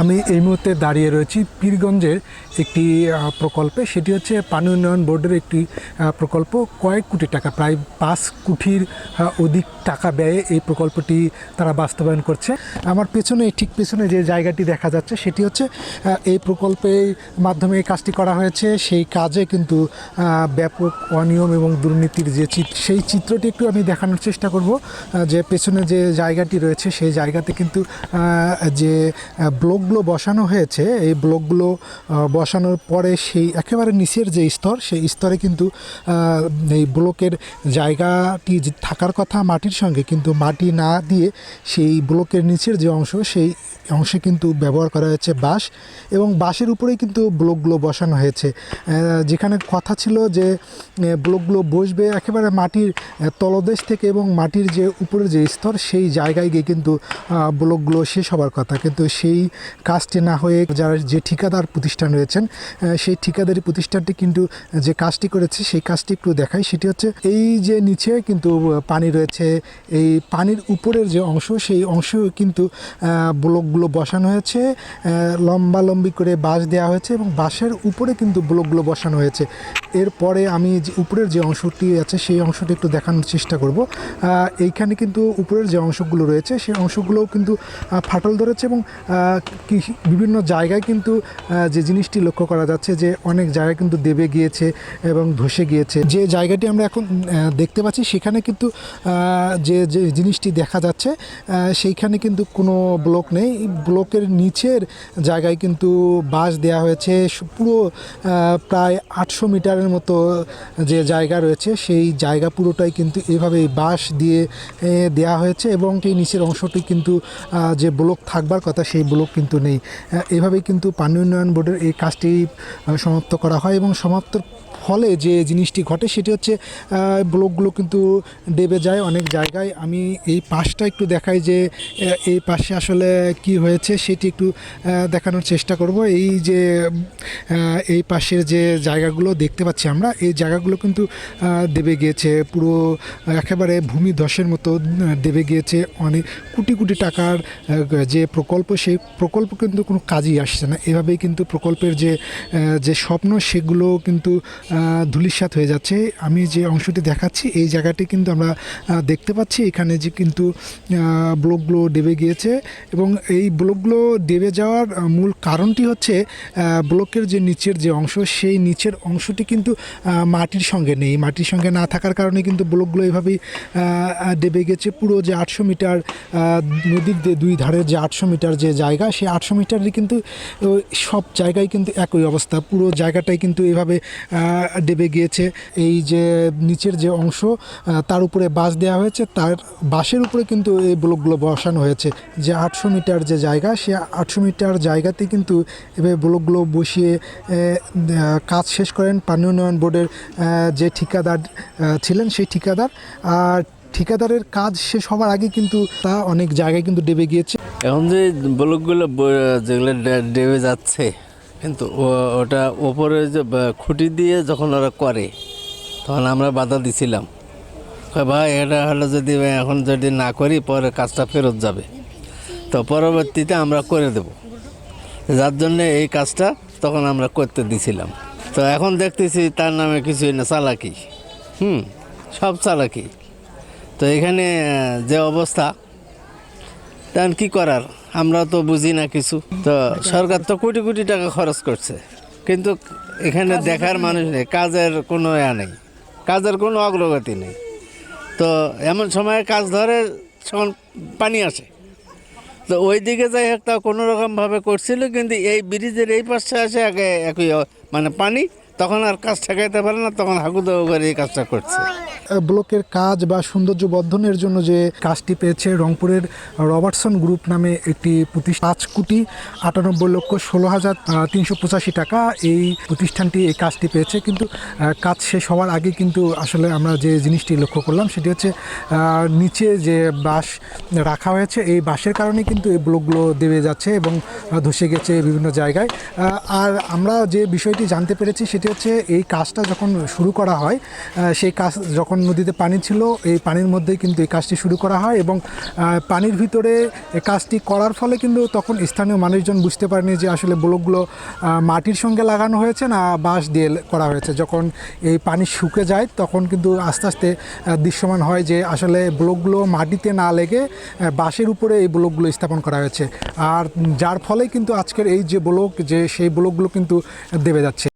আমি এই মুহূর্তে দাঁড়িয়ে রয়েছি পীরগঞ্জের একটি প্রকল্পে। সেটি হচ্ছে পানি উন্নয়ন বোর্ডের একটি প্রকল্প। কয়েক কোটি টাকা, প্রায় 5 কোটির অধিক টাকা ব্যয়ে এই প্রকল্পটি তারা বাস্তবায়ন করছে। আমার পেছনে, ঠিক পেছনে যে জায়গাটি দেখা যাচ্ছে সেটি হচ্ছে এই প্রকল্পের মাধ্যমে এই কাজটি করা হয়েছে। সেই কাজে কিন্তু ব্যাপক অনিয়ম এবং দুর্নীতির যে সেই চিত্রটি একটু আমি দেখানোর চেষ্টা করব। যে পেছনে যে জায়গাটি রয়েছে সেই জায়গাতে কিন্তু যে ব্লকগুলো বসানো হয়েছে, এই ব্লকগুলো বসানোর পরে সেই একেবারে নিচের যে স্তর, সেই স্তরে কিন্তু এই ব্লকের জায়গাটি থাকার কথা মাটির সঙ্গে, কিন্তু মাটি না দিয়ে সেই ব্লকের নিচের যে অংশ, সেই অংশে কিন্তু ব্যবহার করা হয়েছে বাঁশ, এবং বাঁশের উপরেই কিন্তু ব্লকগুলো বসানো হয়েছে। যেখানে কথা ছিল যে ব্লকগুলো বসবে একেবারে মাটির তলদেশ থেকে, এবং মাটির যে উপরের যে স্তর সেই জায়গায় গিয়ে কিন্তু ব্লকগুলো শেষ হবার কথা, কিন্তু সেই কাজটি না হয়ে যারা যে ঠিকাদার প্রতিষ্ঠান রয়েছেন, সেই ঠিকাদারি প্রতিষ্ঠানটি কিন্তু যে কাজটি করেছে সেই কাজটি একটু দেখাই। সেটি হচ্ছে এই যে নিচে কিন্তু পানি রয়েছে, এই পানির উপরের যে অংশ, সেই অংশ কিন্তু ব্লকগুলো বসানো হয়েছে, লম্বালম্বি করে বাঁশ দেওয়া হয়েছে, এবং বাঁশের উপরে কিন্তু ব্লকগুলো বসানো হয়েছে। এরপরে আমি যে উপরের যে অংশটি আছে সেই অংশটি একটু দেখানোর চেষ্টা করব। এইখানে কিন্তু উপরের যে অংশগুলো রয়েছে সেই অংশগুলোও কিন্তু ফাটল ধরেছে, এবং বিভিন্ন জায়গায় কিন্তু যে জিনিসটি লক্ষ্য করা যাচ্ছে যে অনেক জায়গায় কিন্তু দেবে গিয়েছে এবং ধসে গিয়েছে। যে জায়গাটি আমরা এখন দেখতে পাচ্ছি সেখানে কিন্তু যে যে জিনিসটি দেখা যাচ্ছে সেইখানে কিন্তু কোনো ব্লক নেই। ব্লকের নিচের জায়গায় কিন্তু বাঁশ দেওয়া হয়েছে। পুরো প্রায় 800 মিটারের মতো যে জায়গা রয়েছে সেই জায়গা পুরোটাই কিন্তু এভাবে বাঁশ দিয়ে দেওয়া হয়েছে, এবং সেই নিচের অংশটি কিন্তু যে ব্লক থাকবার কথা সেই ব্লক কিন্তু নেই। এভাবেই কিন্তু পানি উন্নয়ন বোর্ডের এই কাজটি সমাপ্ত করা হয়, এবং সমাপ্তর ফলে যে জিনিসটি ঘটে সেটি হচ্ছে ব্লকগুলো কিন্তু ডেবে যায় অনেক জায়গায়। আমি এই পাশটা একটু দেখাই যে এই পাশে আসলে কি হয়েছে সেটি একটু দেখানোর চেষ্টা করব। এই যে এই পাশের যে জায়গাগুলো দেখতে পাচ্ছি আমরা, এই জায়গাগুলো কিন্তু দেবে গিয়েছে, পুরো একেবারে ভূমিধসের মতো দেবে গিয়েছে। অনেক কোটি কোটি টাকার যে প্রকল্প, সেই প্রকল্প কিন্তু কোনো কাজই আসছে না। এভাবেই কিন্তু প্রকল্পের যে স্বপ্ন সেগুলো কিন্তু ধূলিসাৎ হয়ে যাচ্ছে। আমি যে অংশটি দেখাচ্ছি এই জায়গাটি কিন্তু আমরা দেখতে পাচ্ছি এখানে যে কিন্তু ব্লকগুলো ডেবে গিয়েছে, এবং এই ব্লকগুলো ডেবে যাওয়ার মূল কারণটি হচ্ছে ব্লকের যে নিচের যে অংশ, সেই নিচের অংশটি কিন্তু মাটির সঙ্গে নেই। মাটির সঙ্গে না থাকার কারণে কিন্তু ব্লকগুলো এভাবেই ডেবে গেছে। পুরো যে 800 মিটার নদীর যে দুই ধারের যে 800 মিটার যে জায়গা, সেই 800 মিটারই কিন্তু সব জায়গায় কিন্তু একই অবস্থা। পুরো জায়গাটাই কিন্তু এভাবে ডেবে গিয়েছে। এই যে নিচের যে অংশ তার উপরে বাঁশ দেওয়া হয়েছে, তার বাঁশের উপরে কিন্তু এই ব্লকগুলো বসানো হয়েছে। যে 800 মিটার যে জায়গা, সে 800 মিটার জায়গাতে কিন্তু এভাবে ব্লকগুলো বসিয়ে কাজ শেষ করেন পানি উন্নয়ন বোর্ডের যে ঠিকাদার ছিলেন সেই ঠিকাদার। আর ঠিকাদারের কাজ শেষ হওয়ার আগে কিন্তু তা অনেক জায়গায় কিন্তু ডেবে গিয়েছে। এখন যে ব্লকগুলো যেগুলো ডেবে যাচ্ছে, কিন্তু ওটা ওপরে যে খুঁটি দিয়ে যখন ওরা করে তখন আমরা বাধা দিছিলাম, ভাই এটা হলো যদি এখন যদি না করি পরে কাজটা ফেরত যাবে, তো পরবর্তীতে আমরা করে দেব, যার জন্যে এই কাজটা তখন আমরা করতে দিছিলাম। তো এখন দেখতেছি তার নামে কিছুই না, চালাকি, সব চালাকি। তো এখানে যে অবস্থা, তখন কী করার, আমরা তো বুঝি না কিছু। তো সরকার তো কোটি কোটি টাকা খরচ করছে, কিন্তু এখানে দেখার মানুষ নেই, কাজের কোনো নেই, কাজের কোনো অগ্রগতি নেই। তো এমন সময় কাজ ধরে যখন পানি আসে, তো ওই দিকে যাই হোক তা কোনো রকমভাবে করছিল, কিন্তু এই ব্রিজের এই পাশে আসে একই মানে পানি, তখন আর কাজ ঠেকাইতে পারে না, তখন হাকুদাহু করে এই কাজটা করছে। ব্লকের কাজ বা সৌন্দর্য বর্ধনের জন্য যে কাজটি পেয়েছে রংপুরের রবার্টসন গ্রুপ নামে একটি প্রতিষ্ঠান, 5,58,16,385 টাকা এই প্রতিষ্ঠানটি এই কাজটি পেয়েছে। কিন্তু কাজ শেষ হওয়ার আগে কিন্তু আসলে আমরা যে জিনিসটি লক্ষ্য করলাম সেটি হচ্ছে নিচে যে বাঁশ রাখা হয়েছে, এই বাঁশের কারণে কিন্তু এই ব্লকগুলো দেবে যাচ্ছে এবং ধসে গেছে বিভিন্ন জায়গায়। আর আমরা যে বিষয়টি জানতে পেরেছি সেটি সেটি হচ্ছে এই কাজটা যখন শুরু করা হয় সেই কাজ যখন নদীতে পানি ছিল এই পানির মধ্যেই কিন্তু এই কাজটি শুরু করা হয় এবং পানির ভিতরে এই কাজটি করার ফলে কিন্তু তখন স্থানীয় মানুষজন বুঝতে পারেনি যে আসলে ব্লকগুলো মাটির সঙ্গে লাগানো হয়েছে না বাঁশ দিয়ে করা হয়েছে। যখন এই পানি শুকে যায় তখন কিন্তু আস্তে আস্তে দৃশ্যমান হয় যে আসলে ব্লকগুলো মাটিতে না লেগে বাঁশের উপরে এই ব্লকগুলো স্থাপন করা হয়েছে। আর যার ফলে কিন্তু আজকের এই যে ব্লক যে সেই ব্লকগুলো কিন্তু দেবে যাচ্ছে।